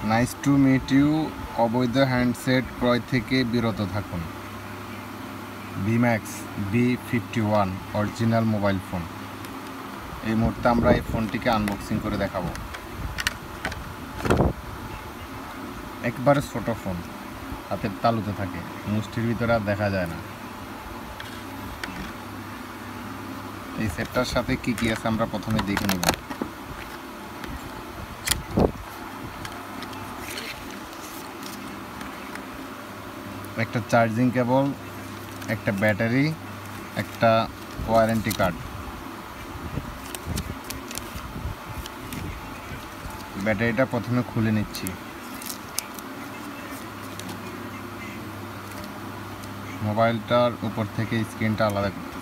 Nice to meet you. অবৈধ handset ক্রয় থেকে বিরত থাকুন। Vmax V51 original mobile phone. এই মুহূর্তে আমরা এই ফোনটিকে আনবক্সিং করে দেখাবো। একবারে ছোট ফোন, হাতের তালুতে থাকে, মুষ্টির ভিতরে আর দেখা যায় না। এই সেটটার সাথে কি কি আছে আমরা প্রথমে দেখে নেব। একটা চার্জিং কেবল, একটা ব্যাটারি, একটা ওয়ারেন্টি কার্ড। ব্যাটারিটা প্রথমে খুলে নিচ্ছি। মোবাইলটার উপর থেকে স্ক্রিনটা আলাদা করতেছি।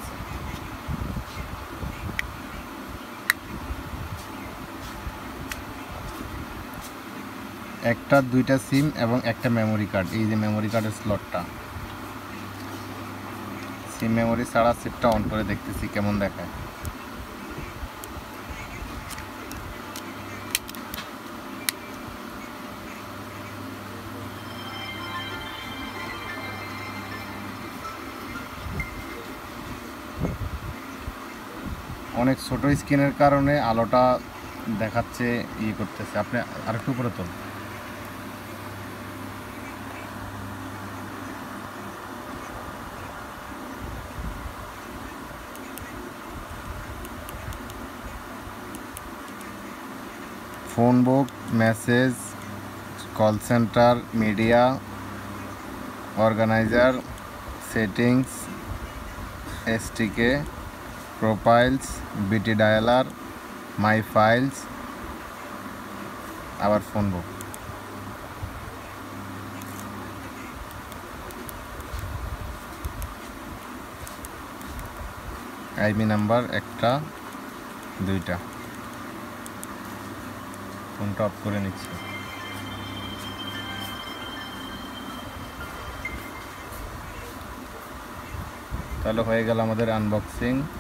একটা দুইটা সিম এবং একটা মেমোরি কার্ড। এই যে মেমোরি কার্ডের স্লটটা, সিম মেমোরি ছাড়া সেটটা অন করে দেখতেছি কেমন দেখায়। অনেক ছোট স্ক্রিনের কারণে আলোটা দেখাচ্ছে, করতেছে। আপনি আরেকটু উপরে তোল। Phone book, message, call centre, media, organizer, settings, STK, profiles, BT dialer, my files, আবার ফোন বুক। আইমি নাম্বার একটা দুইটা। ফোনটা অফ করে নিচ্ছি। তাহলে হয়ে গেল আমাদের আনবক্সিং।